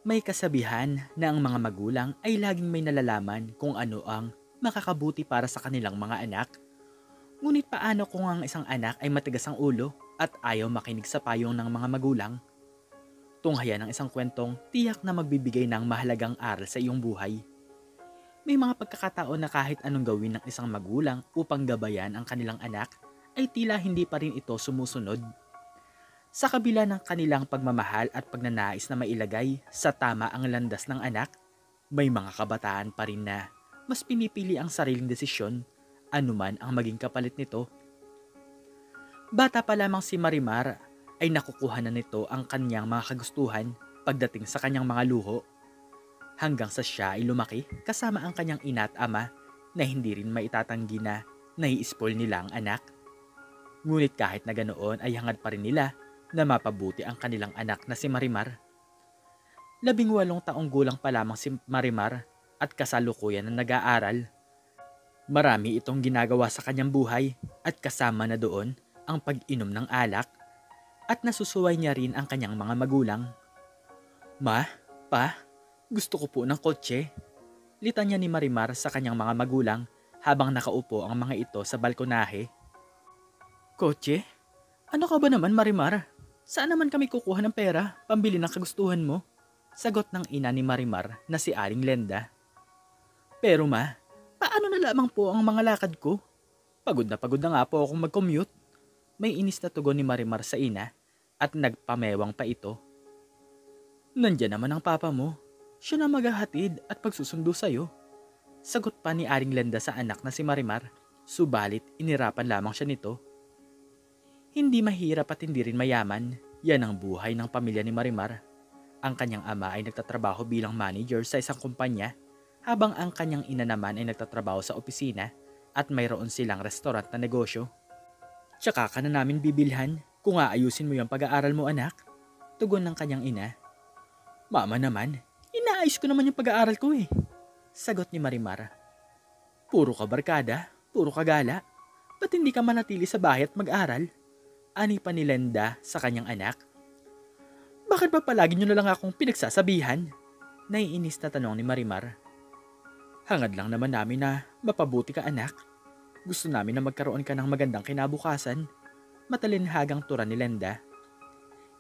May kasabihan na ang mga magulang ay laging may nalalaman kung ano ang makakabuti para sa kanilang mga anak. Ngunit paano kung ang isang anak ay matigas ang ulo at ayaw makinig sa payong ng mga magulang? Tunghayan ng isang kwentong tiyak na magbibigay ng mahalagang aral sa iyong buhay. May mga pagkakataon na kahit anong gawin ng isang magulang upang gabayan ang kanilang anak, ay tila hindi pa rin ito sumusunod. Sa kabila ng kanilang pagmamahal at pagnanais na mailagay sa tama ang landas ng anak, may mga kabataan pa rin na mas pinipili ang sariling desisyon, anuman ang maging kapalit nito. Bata pa lamang si Marimar ay nakukuha na nito ang kanyang mga kagustuhan pagdating sa kanyang mga luho, hanggang sa siya ay lumaki kasama ang kanyang ina at ama na hindi rin maitatanggi na nai-spoil nila ang anak. Ngunit kahit na ganoon ay hangad pa rin nila na mapabuti ang kanilang anak na si Marimar. 18 taong gulang pa lamang si Marimar at kasalukuyan na nag-aaral. Marami itong ginagawa sa kanyang buhay at kasama na doon ang pag-inom ng alak, at nasusuway niya rin ang kanyang mga magulang. "Ma, pa, gusto ko po ng kotse." Litanya ni Marimar sa kanyang mga magulang habang nakaupo ang mga ito sa balkonahe. "Kotse? Ano ka ba naman, Marimar? Saan naman kami kukuha ng pera pambili ng kagustuhan mo?" Sagot ng ina ni Marimar na si Aling Lenda. "Pero ma, paano na lamang po ang mga lakad ko? Pagod na nga po akong mag-commute." May inis na tugon ni Marimar sa ina at nagpamewang pa ito. "Nandiyan naman ang papa mo. Siya na maghahatid at pagsusundo sa'yo." Sagot pa ni Aling Lenda sa anak na si Marimar, subalit inirapan lamang siya nito. Hindi mahirap at hindi rin mayaman, yan ang buhay ng pamilya ni Marimar. Ang kanyang ama ay nagtatrabaho bilang manager sa isang kumpanya, habang ang kanyang ina naman ay nagtatrabaho sa opisina at mayroon silang restaurant na negosyo. "Tsaka ka na namin bibilhan kung aayusin mo yung pag-aaral mo, anak," tugon ng kanyang ina. "Mama naman, inaayos ko naman yung pag-aaral ko eh," sagot ni Marimar. "Puro ka barkada, puro ka gala. Ba't hindi ka manatili sa bahay at mag-aral?" Ani pa ni Lenda sa kanyang anak. "Bakit ba palagi nyo na lang akong pinagsasabihan?" Naiinis na tanong ni Marimar. "Hangad lang naman namin na mapabuti ka, anak. Gusto namin na magkaroon ka ng magandang kinabukasan." Matalinhagang tura ni Lenda.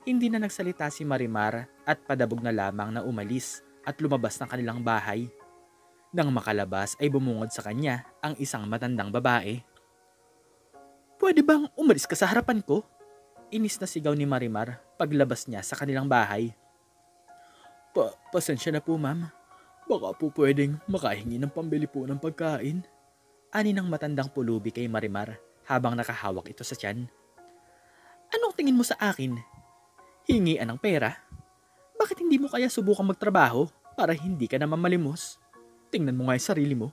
Hindi na nagsalita si Marimar at padabog na lamang na umalis at lumabas ng kanilang bahay. Nang makalabas ay bumungod sa kanya ang isang matandang babae. "Pwede bang umalis ka sa harapan ko?" Inis na sigaw ni Marimar paglabas niya sa kanilang bahay. Pasensya na po, ma'am. Baka po pwedeng makahingi ng pambili po ng pagkain." Ani ng matandang pulubi kay Marimar habang nakahawak ito sa tiyan. "Anong tingin mo sa akin? Hingian ng pera? Bakit hindi mo kaya subukang magtrabaho para hindi ka naman malimos? Tingnan mo nga yung sarili mo.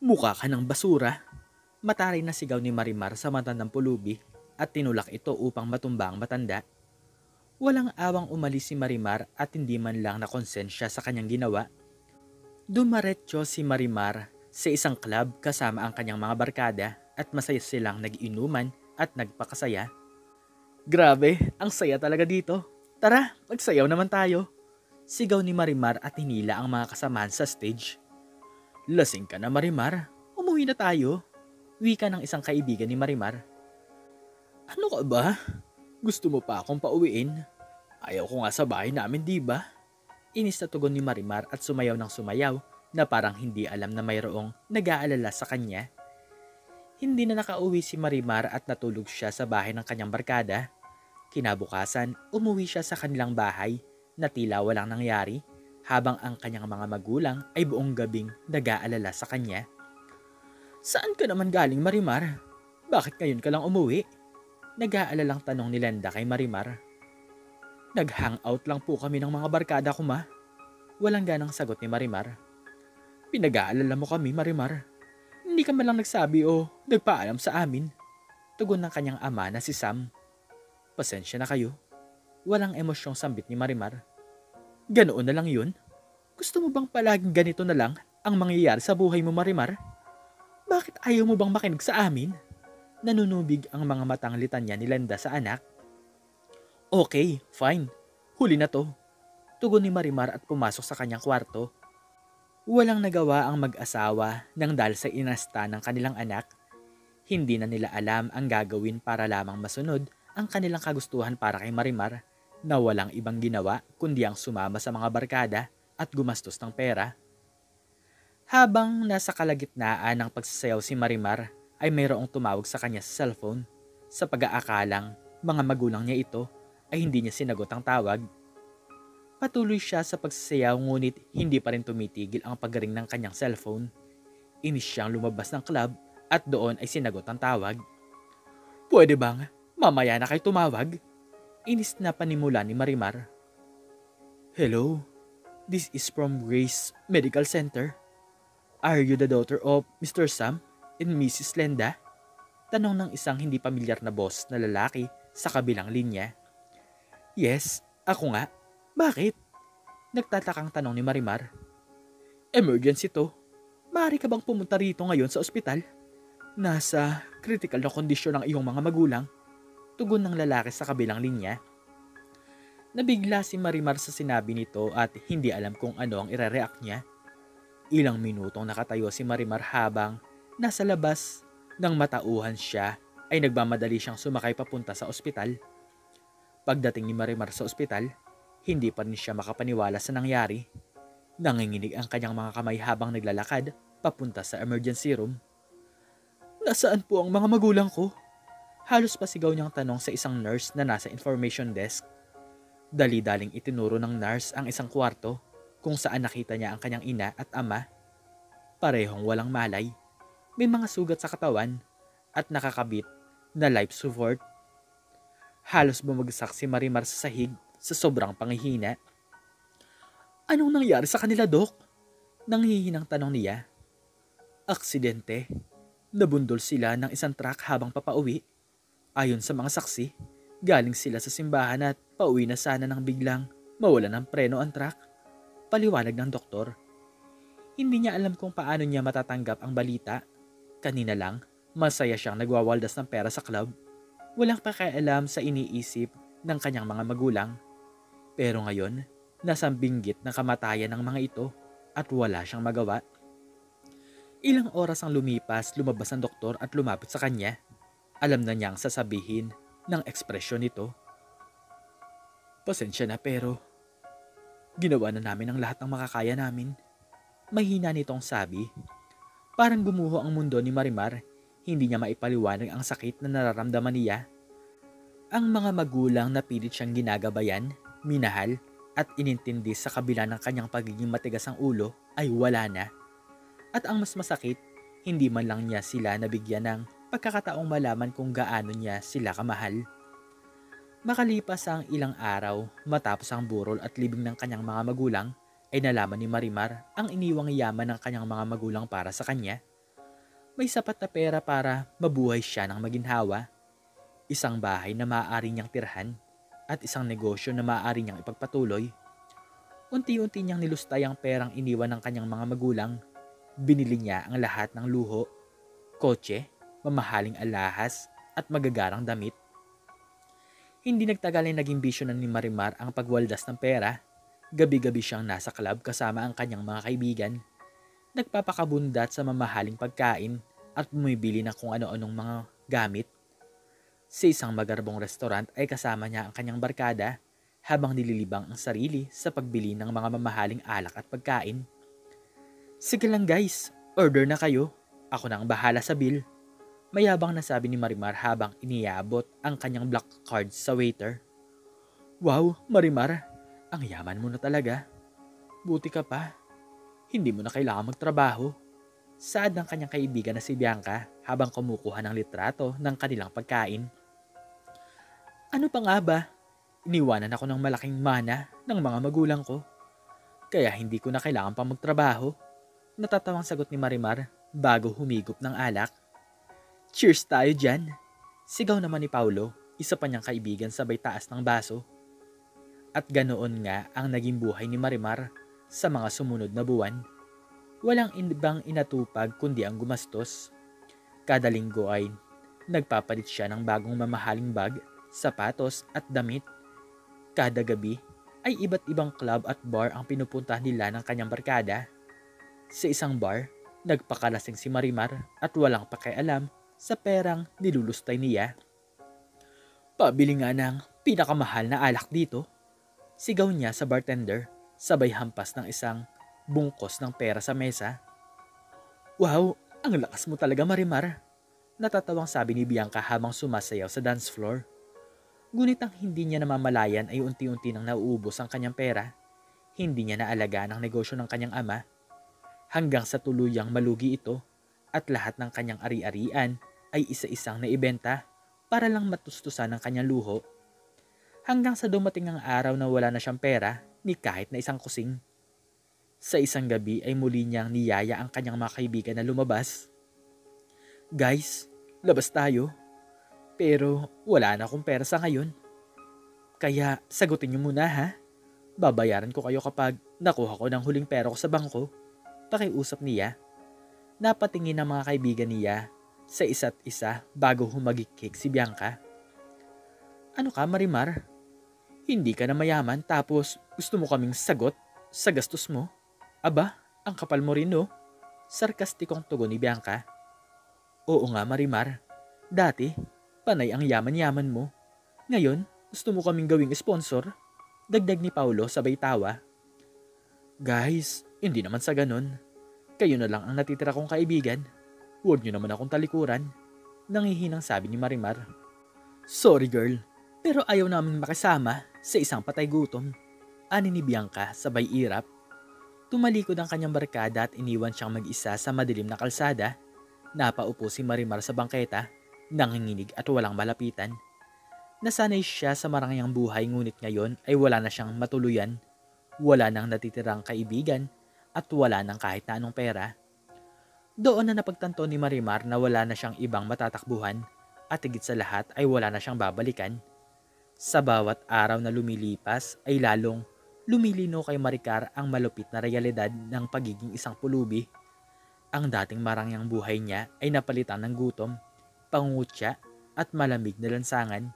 Mukha ka ng basura." Mataray na sigaw ni Marimar sa matandang pulubi at tinulak ito upang matumba ang matanda. Walang awang umalis si Marimar at hindi man lang nakonsensya sa kanyang ginawa. Dumaretso si Marimar sa isang club kasama ang kanyang mga barkada at masaya silang nag-inuman at nagpakasaya. "Grabe, ang saya talaga dito. Tara, magsayaw naman tayo." Sigaw ni Marimar at hinila ang mga kasamahan sa stage. "Lasing ka na, Marimar. Umuwi na tayo." Wika ng isang kaibigan ni Marimar. "Ano ka ba? Gusto mo pa akong pauwiin? Ayaw ko nga sa bahay namin, di ba?" Inis na tugon ni Marimar at sumayaw ng sumayaw na parang hindi alam na mayroong nag-aalala sa kanya. Hindi na nakauwi si Marimar at natulog siya sa bahay ng kanyang barkada. Kinabukasan, umuwi siya sa kanilang bahay na tila walang nangyari, habang ang kanyang mga magulang ay buong gabing nag-aalala sa kanya. "Saan ka naman galing, Marimar? Bakit ngayon ka lang umuwi?" Nag-aalalang tanong ni Lenda kay Marimar. "Nag-hangout lang po kami ng mga barkada ko, ma." Walang ganang sagot ni Marimar. "Pinag-aalala mo kami, Marimar. Hindi ka man lang nagsabi o nagpaalam sa amin." Tugon ng kanyang ama na si Sam. "Pasensya na kayo." Walang emosyong sambit ni Marimar. "Ganoon na lang yun? Gusto mo bang palaging ganito na lang ang mangyayari sa buhay mo, Marimar? Bakit ayaw mo bang makinig sa amin?" Nanunubig ang mga matang litanya ni Lenda sa anak. "Okay, fine. Huli na to. Tugon ni Marimar at pumasok sa kanyang kwarto. Walang nagawa ang mag-asawa nang dahil sa inasta ng kanilang anak. Hindi na nila alam ang gagawin para lamang masunod ang kanilang kagustuhan para kay Marimar na walang ibang ginawa kundi ang sumama sa mga barkada at gumastos ng pera. Habang nasa kalagitnaan ng pagsasayaw si Marimar ay mayroong tumawag sa kanya sa cellphone. Sa pag-aakalang mga magulang niya ito ay hindi niya sinagot ang tawag. Patuloy siya sa pagsasayaw ngunit hindi pa rin tumitigil ang paggaring ng kanyang cellphone. Inis siyang lumabas ng club at doon ay sinagot ang tawag. Pwede bang mamaya na kayo tumawag? Inis na panimula ni Marimar. Hello, this is from Grace Medical Center. Are you the daughter of Mr. Sam and Mrs. Lenda? Tanong ng isang hindi pamilyar na boss na lalaki sa kabilang linya. Yes, ako nga. Bakit? Nagtatakang tanong ni Marimar. Emergency to. Maaari ka bang pumunta rito ngayon sa ospital? Nasa critical na kondisyon ang iyong mga magulang. Tugon ng lalaki sa kabilang linya. Nabigla si Marimar sa sinabi nito at hindi alam kung ano ang ire-react niya. Ilang minutong nakatayo si Marimar habang nasa labas nang matauhan siya ay nagmamadali siyang sumakay papunta sa ospital. Pagdating ni Marimar sa ospital, hindi pa rin siya makapaniwala sa nangyari. Nanginginig ang kanyang mga kamay habang naglalakad papunta sa emergency room. Nasaan po ang mga magulang ko? Halos pasigaw niyang tanong sa isang nurse na nasa information desk. Dali-daling itinuro ng nurse ang isang kwarto kung saan nakita niya ang kanyang ina at ama. Parehong walang malay. May mga sugat sa katawan at nakakabit na life support. Halos bumagsak si Marimar sa sahig sa sobrang panghihina. Anong nangyari sa kanila, Dok? Nanghihinang tanong niya. Aksidente. Nabundol sila ng isang truck habang papauwi. Ayon sa mga saksi, galing sila sa simbahan at pauwi na sana nang biglang mawala ng preno ang truck. Paliwanag ng doktor. Hindi niya alam kung paano niya matatanggap ang balita. Kanina lang, masaya siyang nagwawaldas ng pera sa club. Walang pakialam sa iniisip ng kanyang mga magulang. Pero ngayon, nasang binggit ng kamatayan ng mga ito at wala siyang magawa. Ilang oras ang lumipas, lumabas ang doktor at lumapit sa kanya. Alam na niyang sasabihin ng ekspresyon nito. Pasensya na pero ginawa na namin ang lahat ng makakaya namin. Mahina nitong sabi. Parang gumuho ang mundo ni Marimar. Hindi niya maipaliwanag ang sakit na nararamdaman niya. Ang mga magulang na pilit siyang ginagabayan, minahal at inintindi sa kabila ng kanyang pagiging matigas ang ulo ay wala na. At ang mas masakit, hindi man lang niya sila nabigyan ng pagkakataong malaman kung gaano niya sila kamahal. Makalipas ang ilang araw, matapos ang burol at libing ng kanyang mga magulang, ay nalaman ni Marimar ang iniwang yaman ng kanyang mga magulang para sa kanya. May sapat na pera para mabuhay siya ng maginhawa, isang bahay na maaari niyang tirhan, at isang negosyo na maaari niyang ipagpatuloy. Unti-unti niyang nilustay ang perang iniwan ng kanyang mga magulang. Binili niya ang lahat ng luho, kotse, mamahaling alahas, at magagarang damit. Hindi nagtagal ay naging bisyo na ni Marimar ang pagwaldas ng pera. Gabi-gabi siyang nasa club kasama ang kanyang mga kaibigan. Nagpapakabundat sa mamahaling pagkain at bumibili ng kung ano-anong mga gamit. Sa isang magarbong restaurant ay kasama niya ang kanyang barkada habang nililibang ang sarili sa pagbili ng mga mamahaling alak at pagkain. Sige lang guys, order na kayo. Ako na ang bahala sa bill. Mayabang na sabi ni Marimar habang iniabot ang kanyang black card sa waiter. Wow, Marimar, ang yaman mo na talaga. Buti ka pa. Hindi mo na kailangan magtrabaho. Saad ng kanyang kaibigan na si Bianca habang kumukuha ng litrato ng kanilang pagkain. Ano pa nga ba? Iniwanan ako ng malaking mana ng mga magulang ko. Kaya hindi ko na kailangan pa magtrabaho. Natatawang sagot ni Marimar bago humigop ng alak. Cheers tayo dyan. Sigaw naman ni Paulo, isa pa niyang kaibigan sabay taas ng baso. At ganoon nga ang naging buhay ni Marimar sa mga sumunod na buwan. Walang ibang inatupag kundi ang gumastos. Kada linggo ay nagpapalit siya ng bagong mamahaling bag, sapatos at damit. Kada gabi, ay iba't ibang club at bar ang pinupuntahan nila ng kanyang barkada. Sa isang bar, nagpakalasing si Marimar at walang pakialam sa perang nilulustay niya. Pabili nga ng pinakamahal na alak dito. Sigaw niya sa bartender, sabay hampas ng isang bungkos ng pera sa mesa. Wow, ang lakas mo talaga Marimar. Natatawang sabi ni Bianca habang sumasayaw sa dance floor. Ngunit ang hindi niya namamalayan ay unti-unti nang nauubos ang kanyang pera. Hindi niya naalagaan ang negosyo ng kanyang ama. Hanggang sa tuluyang malugi ito at lahat ng kanyang ari-arian ay isa-isang naibenta para lang matustusan ang kanyang luho. Hanggang sa dumating ang araw na wala na siyang pera ni kahit na isang kusing. Sa isang gabi ay muli niyang niyaya ang kanyang mga kaibigan na lumabas. Guys, labas tayo. Pero wala na akong pera sa ngayon. Kaya sagutin niyo muna ha. Babayaran ko kayo kapag nakuha ko ng huling pera ko sa bangko. Pakiusap niya. Napatingin ang mga kaibigan niya sa isa't isa bago humagikik si Bianca. Ano ka Marimar? Hindi ka na mayaman tapos gusto mo kaming sagot sa gastos mo? Aba, ang kapal mo rin no? Sarkastikong tugon ni Bianca. Oo nga Marimar, dati panay ang yaman-yaman mo. Ngayon, gusto mo kaming gawing sponsor? Dagdag ni Paulo sabay tawa. Guys, hindi naman sa ganun. Kayo na lang ang natitira kong kaibigan. Huwag niyo naman akong talikuran. Nangihinang sabi ni Marimar. Sorry girl, pero ayaw naming makisama sa isang patay gutom. Ani ni Bianca sabay irap. Tumalikod ang kanyang barkada at iniwan siyang mag-isa sa madilim na kalsada. Napaupo si Marimar sa bangketa, nanginginig at walang malapitan. Nasanay siya sa marangyang buhay ngunit ngayon ay wala na siyang matuluyan. Wala nang natitirang kaibigan at wala nang kahit na anong pera. Doon na napagtanto ni Marimar na wala na siyang ibang matatakbuhan at higit sa lahat ay wala na siyang babalikan. Sa bawat araw na lumilipas ay lalong lumilino kay Maricar ang malupit na realidad ng pagiging isang pulubi. Ang dating marangyang buhay niya ay napalitan ng gutom, pangungutya at malamig na lansangan.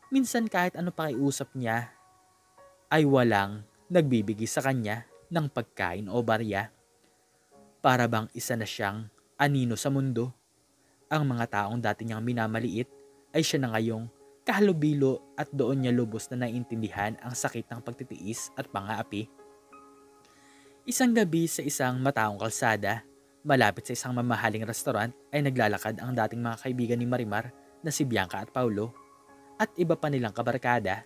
Minsan kahit ano pakiusap niya ay walang nagbibigay sa kanya ng pagkain o barya. Para bang isa na siyang anino sa mundo. Ang mga taong dati niyang minamaliit ay siya na ngayong kahalubilo at doon niya lubos na naiintindihan ang sakit ng pagtitiis at pang-aapi. Isang gabi sa isang mataong kalsada, malapit sa isang mamahaling restaurant ay naglalakad ang dating mga kaibigan ni Marimar na si Bianca at Paulo at iba pa nilang kabarkada.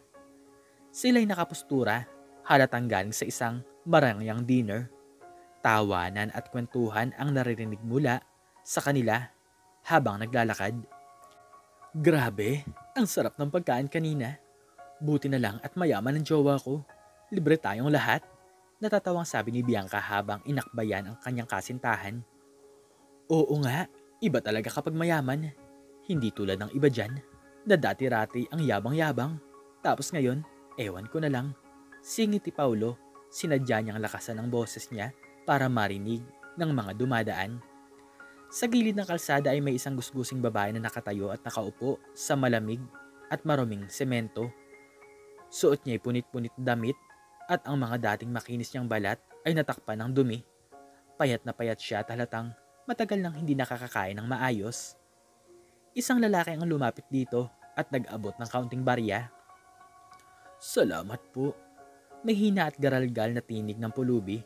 Sila'y nakapustura, halatang galing sa isang marangyang dinner. Tawanan at kwentuhan ang naririnig mula sa kanila habang naglalakad. Grabe, ang sarap ng pagkain kanina. Buti na lang at mayaman ang jowa ko. Libre tayong lahat. Natatawang sabi ni Bianca habang inakbayan ang kanyang kasintahan. Oo nga, iba talaga kapag mayaman. Hindi tulad ng iba dyan, na dati-rati ang yabang-yabang. Tapos ngayon, ewan ko na lang. Singit ni Paulo, sinadya niyang lakasan ang boses niya para marinig ng mga dumadaan. Sa gilid ng kalsada ay may isang gusgusing babae na nakatayo at nakaupo sa malamig at maruming semento. Suot niya ay punit-punit damit at ang mga dating makinis niyang balat ay natakpan ng dumi. Payat na payat siya at halatang matagal nang hindi nakakakain ng maayos. Isang lalaki ang lumapit dito at nag-abot ng kaunting barya. Salamat po. May hina at garalgal na tinig ng pulubi.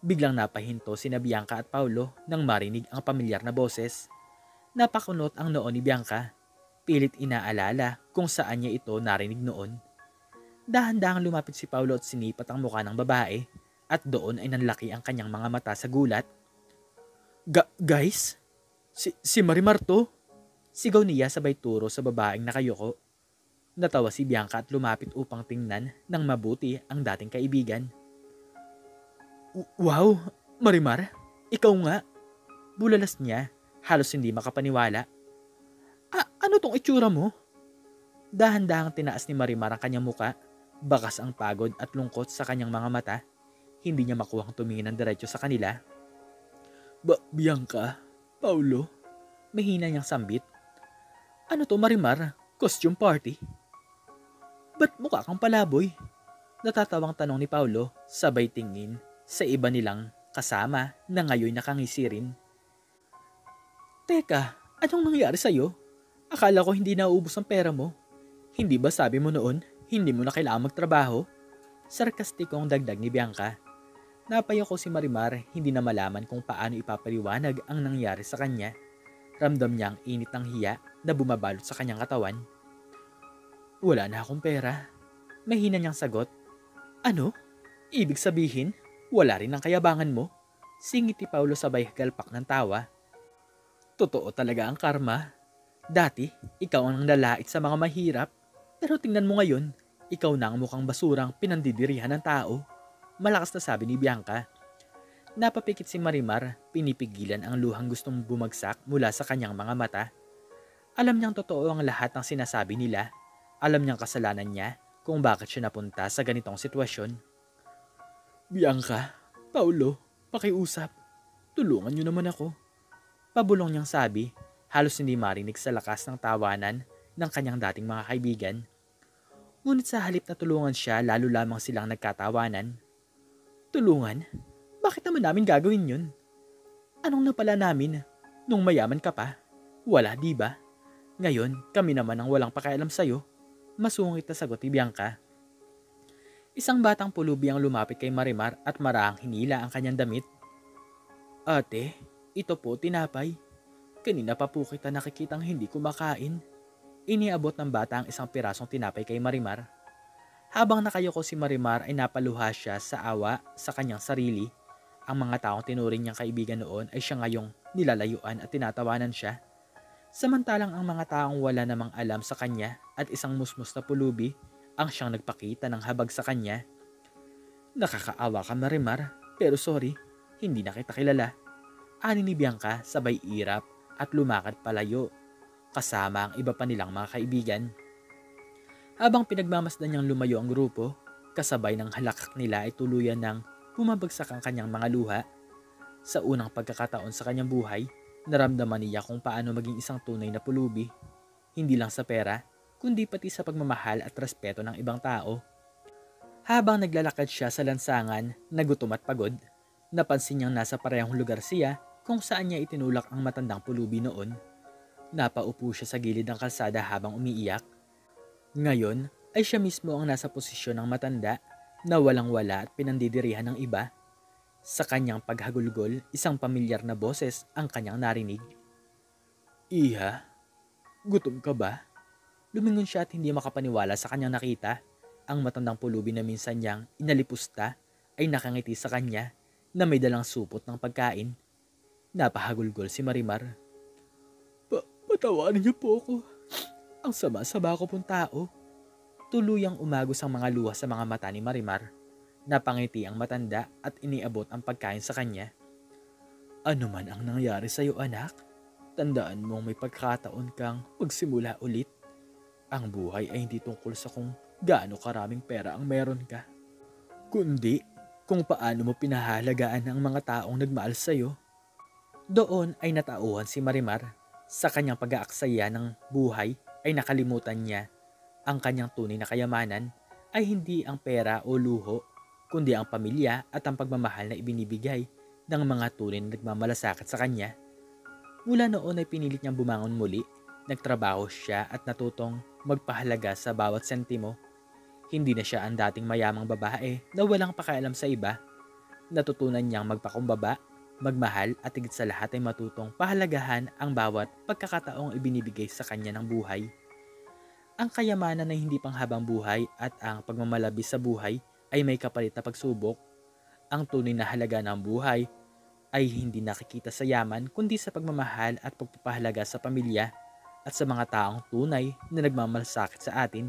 Biglang napahinto sina Bianca at Paulo nang marinig ang pamilyar na boses. Napakunot ang noo ni Bianca. Pilit inaalala kung saan niya ito narinig noon. Dahan-dahang lumapit si Paulo at sinipat ang mukha ng babae at doon ay nanlaki ang kanyang mga mata sa gulat. Guys? Si Marimar to? Sigaw niya sabay turo sa babaeng nakayuko. Natawa si Bianca at lumapit upang tingnan ng mabuti ang dating kaibigan. Wow, Marimar, ikaw nga. Bulalas niya, halos hindi makapaniwala. Ano tong itsura mo? Dahan-dahang tinaas ni Marimar ang kanyang muka. Bakas ang pagod at lungkot sa kanyang mga mata. Hindi niya makuhang tumingin ng diretso sa kanila. Bianca, Paulo, mahina niyang sambit. Ano to Marimar? Costume party? Ba't mukha kang palaboy? Natatawang tanong ni Paulo sabay tingin sa iba nilang kasama na ngayon nakangisi rin. Teka, anong nangyari sa'yo? Akala ko hindi nauubos ang pera mo. Hindi ba sabi mo noon, hindi mo na kailangan magtrabaho? Sarkastikong dagdag ni Bianca. Napayo ko si Marimar, hindi na malaman kung paano ipapaliwanag ang nangyari sa kanya. Ramdam niya ang init ng hiya na bumabalot sa kanyang katawan. Wala na akong pera. Mahina niyang sagot. Ano? Ibig sabihin, wala rin ang kayabangan mo? Singit ni Paulo sabay galpak ng tawa. Totoo talaga ang karma. Dati, ikaw ang lalait sa mga mahirap. Pero tingnan mo ngayon, ikaw na ang mukhang basurang pinandidirihan ng tao. Malakas na sabi ni Bianca. Napapikit si Marimar, pinipigilan ang luhang gustong bumagsak mula sa kanyang mga mata. Alam niyang totoo ang lahat ng sinasabi nila. Alam niyang kasalanan niya kung bakit siya napunta sa ganitong sitwasyon. Bianca, Paulo, pakiusap. Tulungan niyo naman ako. Pabulong niyang sabi, halos hindi marinig sa lakas ng tawanan ng kanyang dating mga kaibigan. Ngunit sa halip na tulungan siya, lalo lamang silang nagkatawanan. Tulungan? Bakit naman namin gagawin yun? Anong napala namin? Nung mayaman ka pa? Wala, di ba? Ngayon, kami naman ang walang pakialam sa'yo. Masungit na sagot ni Bianca. Isang batang pulubi ang lumapit kay Marimar at marahang hinila ang kanyang damit. Ate, ito po tinapay. Kanina pa po kita nakikitang hindi kumakain. Iniabot ng bata ang isang pirasong tinapay kay Marimar. Habang nakayuko si Marimar ay napaluha siya sa awa sa kanyang sarili. Ang mga taong tinuring niyang kaibigan noon ay siya ngayong nilalayuan at tinatawanan siya. Samantalang ang mga taong wala namang alam sa kanya at isang musmus na pulubi ang siyang nagpakita ng habag sa kanya. Nakakaawa ka Marimar, pero sorry, hindi na kita kilala. Ani ni Bianca sabay irap at lumakad palayo, kasama ang iba pa nilang mga kaibigan. Habang pinagmamasdan niyang lumayo ang grupo, kasabay ng halakak nila ay tuluyan ng bumabagsak ang kanyang mga luha. Sa unang pagkakataon sa kanyang buhay, naramdaman niya kung paano maging isang tunay na pulubi. Hindi lang sa pera, kundi pati sa pagmamahal at respeto ng ibang tao. Habang naglalakad siya sa lansangan, nagutom at pagod, napansin niyang nasa parehong lugar siya kung saan niya itinulak ang matandang pulubi noon. Napaupo siya sa gilid ng kalsada habang umiiyak. Ngayon ay siya mismo ang nasa posisyon ng matanda na walang-wala at pinandidirihan ng iba. Sa kanyang paghagulgol, isang pamilyar na boses ang kanyang narinig. Iha, gutom ka ba? Lumingon siya at hindi makapaniwala sa kanyang nakita. Ang matandang pulubi na minsan niyang inalipusta ay nakangiti sa kanya na may dalang supot ng pagkain. Napahagulgol si Marimar. Patawarin niyo po ako. Ang sama-sama ko pong tao. Tuluyang umagos ang mga luha sa mga mata ni Marimar. Napangiti ang matanda at iniabot ang pagkain sa kanya. Ano man ang nangyari sa iyo anak, tandaan mong may pagkataon kang magsimula ulit. Ang buhay ay hindi tungkol sa kung gaano karaming pera ang meron ka, kundi kung paano mo pinahalagaan ang mga taong nagmahal sa iyo. Doon ay natauhan si Marimar. Sa kanyang pag-aaksaya ng buhay ay nakalimutan niya ang kanyang tunay na kayamanan ay hindi ang pera o luho, kundi ang pamilya at ang pagmamahal na ibinibigay ng mga tunay na nagmamalasakit sa kanya. Mula noon ay pinilit niyang bumangon muli, nagtrabaho siya at natutong magpahalaga sa bawat sentimo. Hindi na siya ang dating mayamang babae na walang pakialam sa iba. Natutunan niyang magpakumbaba, magmahal at higit sa lahat ay matutong pahalagahan ang bawat pagkakataong ibinibigay sa kanya ng buhay. Ang kayamanan ay hindi panghabang buhay at ang pagmamalabis sa buhay ay may kapalit na pagsubok. Ang tunay na halaga ng buhay ay hindi nakikita sa yaman kundi sa pagmamahal at pagpapahalaga sa pamilya at sa mga taong tunay na nagmamalasakit sa atin.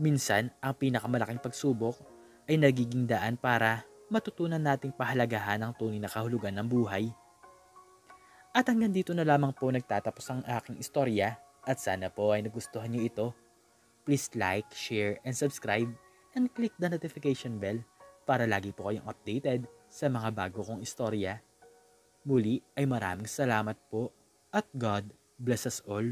Minsan, ang pinakamalaking pagsubok ay nagiging daan para matutunan nating pahalagahan ang tunay na kahulugan ng buhay. At hanggang dito na lamang po nagtatapos ang aking istorya at sana po ay nagustuhan niyo ito. Please like, share, and subscribe and click the notification bell para lagi po kayong updated sa mga bago kong istorya. Muli ay maraming salamat po at God bless us all.